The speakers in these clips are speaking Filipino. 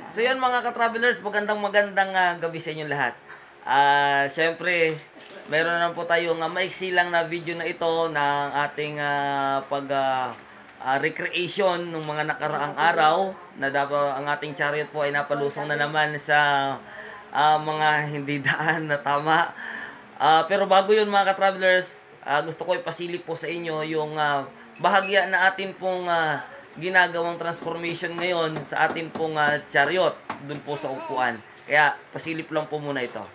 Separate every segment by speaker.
Speaker 1: So yan mga ka-travelers, magandang gabi sa inyong lahat. Siyempre, meron na po tayong maiksi lang na video na ito ng ating recreation ng mga nakaraang araw na dapat ang ating chariot po ay napalusong na naman sa mga hindi daan na tama. Pero bago yun mga ka-travelers, gusto ko ipasilip po sa inyo yung bahagya na atin pong ginagawang transformation ngayon sa atin pong chariot dun po sa upuan. Kaya pasilip lang po muna ito.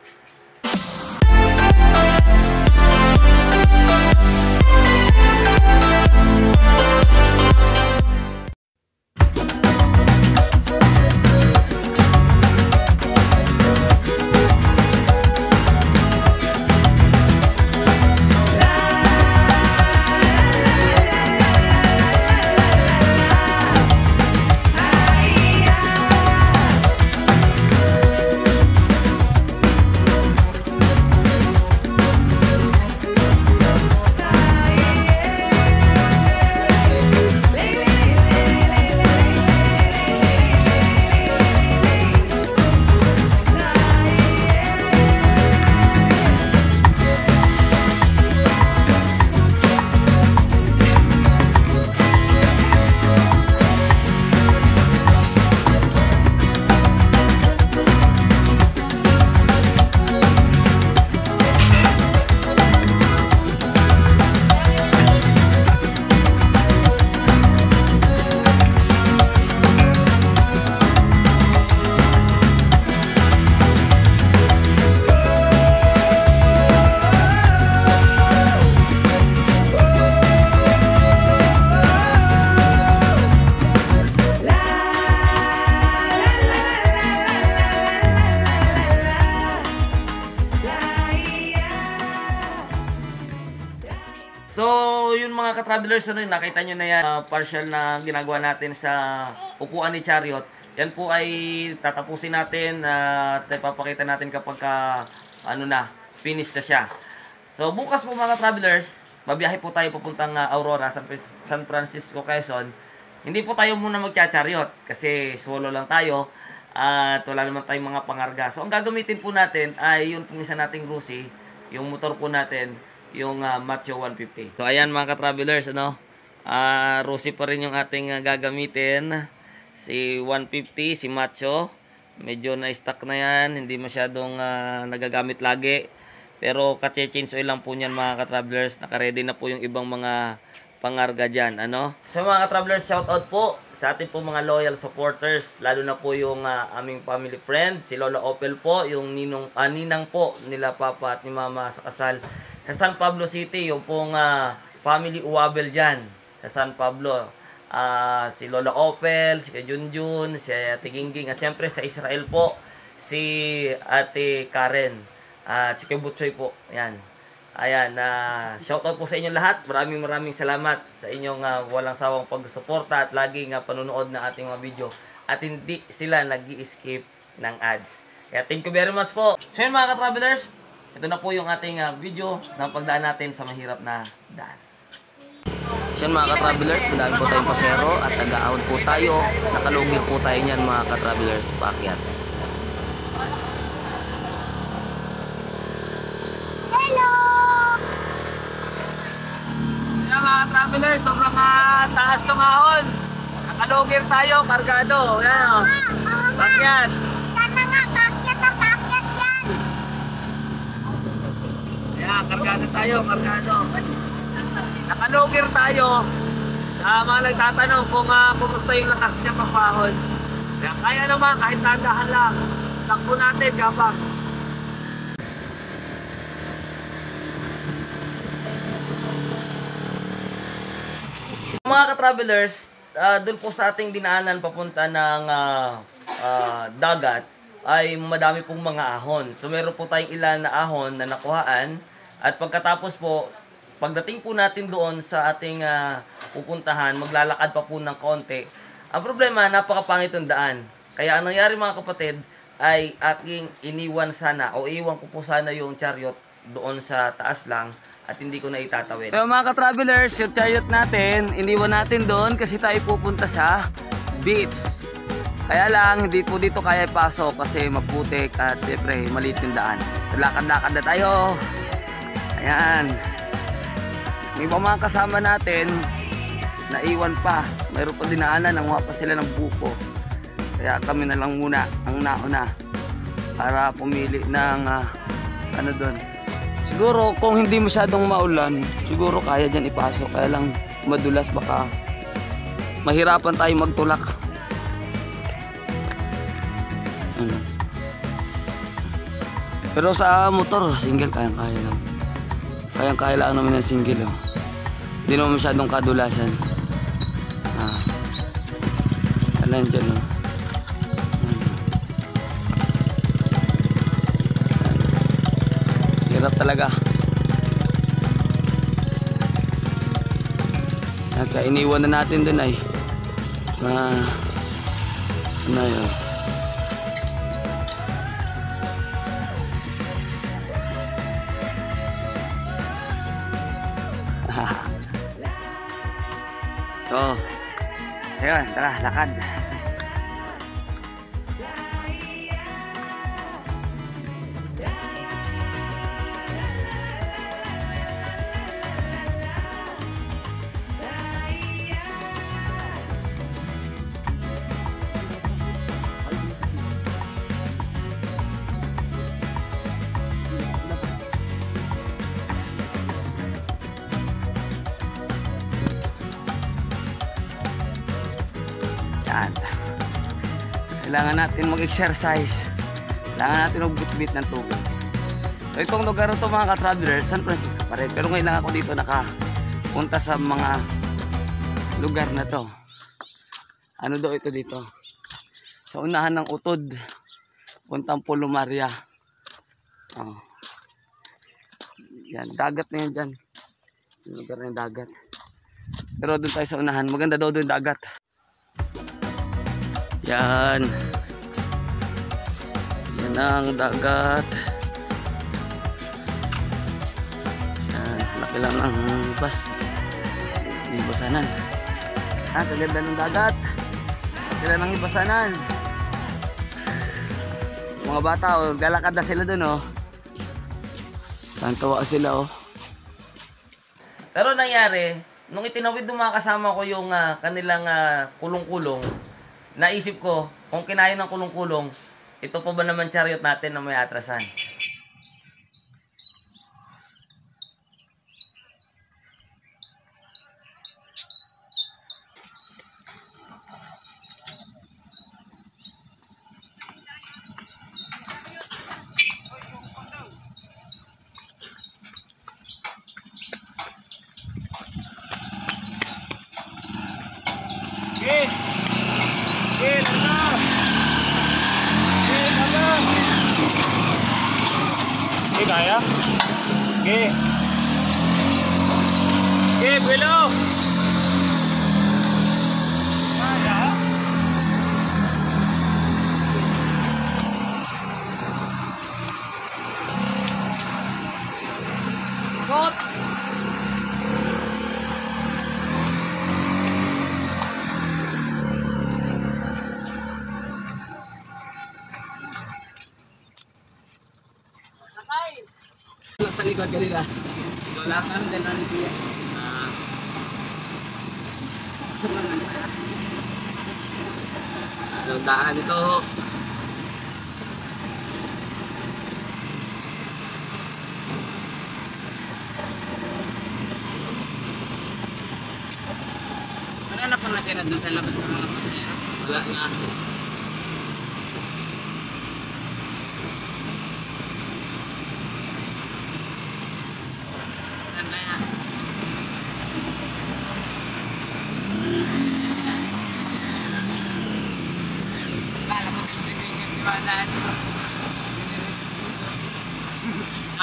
Speaker 1: So, yun mga ka-travelers, nakita nyo na yan, partial na ginagawa natin sa upuan ni Chariot. Yan po ay tatapusin natin at ipapakita natin kapag finish na siya. So, bukas po mga travelers, babiyahe po tayo papuntang Aurora, San Francisco, Quezon. Hindi po tayo muna magcha-chariot kasi solo lang tayo at wala naman tayong mga pangarga. So, ang gagamitin po natin ay yung isa nating Rusi, yung motor po natin, yung Macho 150. So ayan mga ka-travelers, Rusi pa rin yung ating gagamitin. Si 150, si Macho. Medyo na-stuck na yan, hindi masyadong nagagamit lagi. Pero ka-change oil lang po niyan mga ka-travelers. Naka-ready na po yung ibang mga pangarga dyan. So mga ka-travelers, shoutout po sa ating po mga loyal supporters. Lalo na po yung aming family friend, si Lola Opel po, yung ninang po nila Papa at ni Mama sa kasal. Sa San Pablo City, yung pong family Uwabel dyan. Sa San Pablo. Si Lola Opel, si Junjun, si Ate Gingging. At siyempre sa Israel po, si Ate Karen. At si Kebutsoy po. Ayan. Ayan. Shoutout po sa inyong lahat. Maraming salamat sa inyong walang sawang pagsuporta at laging panunood ng ating mga video. At hindi sila nag-i-skip ng ads. Kaya thank you very much po. So yun mga ka-travelers, ito na po yung ating video ng pagdaan natin sa mahirap na daan. So mga ka-travelers, madami po tayong pasero at nag-aahon po tayo. Nakalugir po tayo niyan mga ka-travelers, paakyat.
Speaker 2: Hello!
Speaker 1: Yan mga ka-travelers, sobrang taas ng ahon. Nakalugir tayo, kargado. Yan o. Paakyat. Kargado tayo, kargado. Nakalugir tayo. Sa mga nagtatanong kung kumusta yung lakas niya pagpahon. Kaya naman, kahit nagahan lang. Takbo natin, kapag. Mga ka-travelers, doon po sa ating dinaanan papunta ng dagat, ay madami pong mga ahon. So meron po tayong ilan na ahon na nakuhaan. At pagkatapos po, pagdating po natin doon sa ating pupuntahan, maglalakad pa po ng konti. Ang problema, napakapangit yung daan. Kaya ang nangyari mga kapatid, ay aking iniwan sana o iwan ko po sana yung chariot doon sa taas lang at hindi ko na itatawid. So mga ka-travelers, yung chariot natin, iniwan natin doon kasi tayo pupunta sa beach. Kaya lang, hindi po dito kaya ipasok kasi maputik at siyempre maliit yung daan. So, lakad-lakad na tayo. Ayan. May iba mga kasama natin, naiwan pa. Mayroon pa dinaanan, nanguha pa sila ng buko. Kaya kami na lang muna ang nauna para pumili ng ano doon. Siguro kung hindi masyadong maulan, siguro kaya dyan ipasok. Kaya lang madulas, baka mahirapan tayo magtulak. Pero sa motor, single kayang-kaya lang. Kayang-kaya lang namin ng single. Oh. Hindi naman masyadong kadulasan. Alam dyan. Oh. Hirap talaga. Kaya iniwan na natin dun ay ano yun. So, ayun, tara, lakad. Kailangan natin mag-exercise. Kailangan natin mag-bit-bit ng tubig. So itong lugar ito mga ka-travelers, San Francisco pa rin. Pero ngayon lang ako dito nakapunta sa mga lugar na to. Ano daw ito dito? Sa unahan ng Utod. Puntang Pulo Maria. Oh. Yan, dagat na yan dyan. Yung lugar na yung dagat. Pero doon tayo sa unahan. Maganda daw doon dagat. Yan. Yan ang dagat. Yan. Laki lang ang bus. Ibasanan. Kaganda ng dagat. Laki lang ang ibasanan. Mga bata, oh, galakad na sila dun, oh. Tantawa sila, oh. Pero nangyari, nung itinawid ng mga kasama ko yung kanilang kulong-kulong, naisip ko, kung kinain ng kulong-kulong, ito pa ba naman chariot natin na may atrasan?
Speaker 2: Kaya? Okay. Okay, below. Kaya? Got.
Speaker 1: Sa likod kanila. Wala ka rin dyan na nito yan. Anong daan ito? Ano na pa natin doon sa labas ng mga pasahero? Wala nga.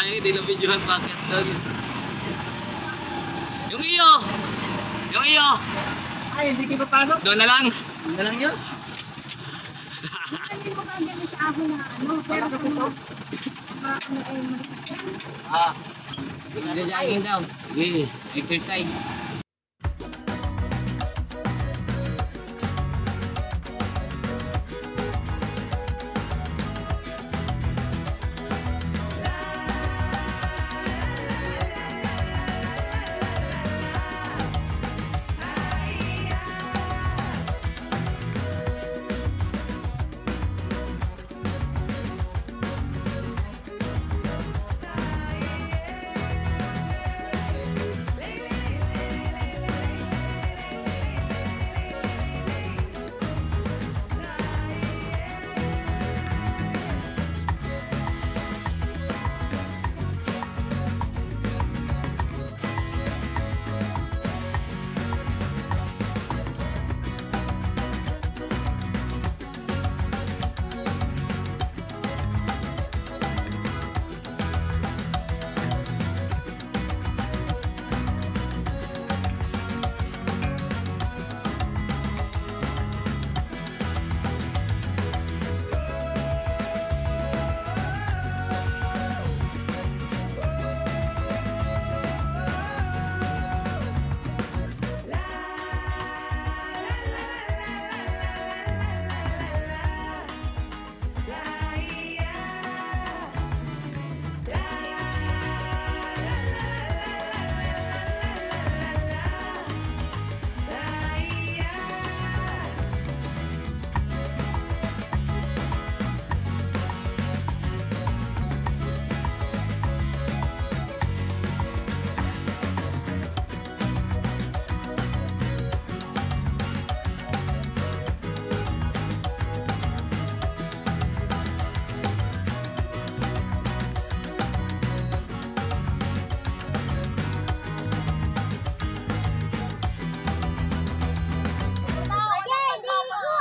Speaker 1: Ay, hindi na videohan bakit doon. Yung iyo! Yung iyo!
Speaker 2: Ay, hindi kayo papasok?
Speaker 1: Doon na lang!
Speaker 2: Doon na lang yun?
Speaker 3: Hindi mo kagalit sa ako na ano, pero kung ano ay
Speaker 1: Nag-jogging daw. Sige, exercise.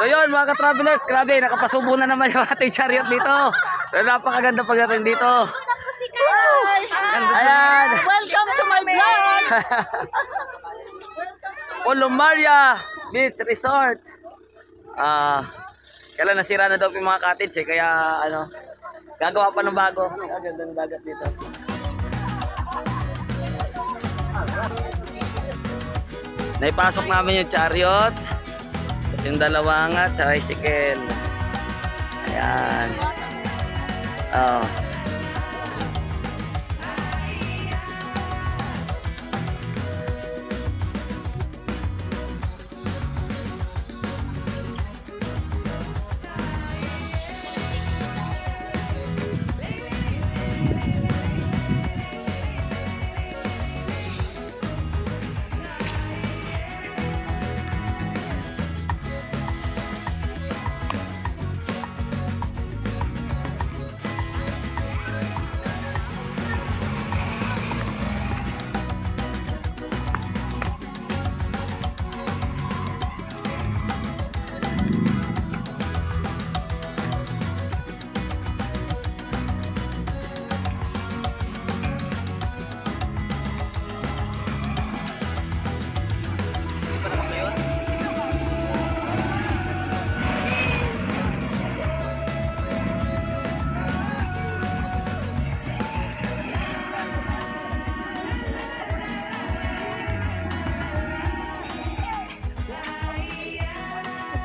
Speaker 1: So yun mga ka-travelers, grabe, nakapasubo na naman yung ating chariot dito. So, napakaganda pagdating dito. Ayan.
Speaker 2: Welcome to my vlog!
Speaker 1: Polomaria Beach Resort. Kailan nasira na daw yung mga cottage eh, kaya ano, gagawa pa ng bago. Ang ganda ng dagat dito. Naipasok namin yung chariot, yung dalawang at sa bicycle. Ayan. Oh.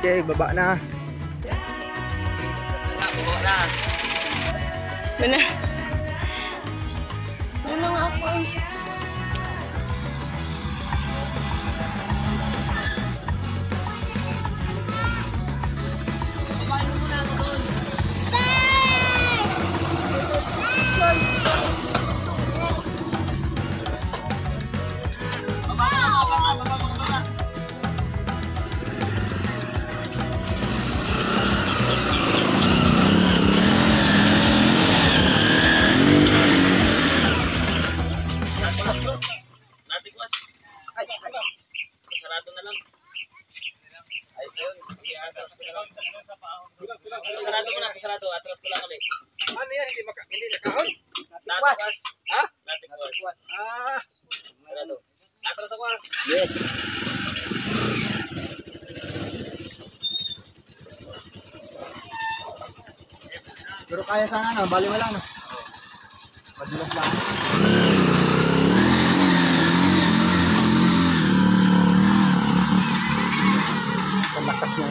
Speaker 2: Okay, baba na.
Speaker 1: Baba na.
Speaker 3: Wala. Wala nga ako.
Speaker 1: Natikwas. Pasarado na lang. Ayos na yun. I-atras ko na lang. Pasarado mo na, pasarado. Atras ko lang ulit.
Speaker 2: Ano yan? Hindi nakahon?
Speaker 1: Natikwas.
Speaker 2: Ha?
Speaker 1: Natikwas.
Speaker 2: Ah.
Speaker 1: Pasarado. Atras ako ah.
Speaker 2: Yes. Pero kaya sana no, bali wala no. Madulas lang. Palakas niya.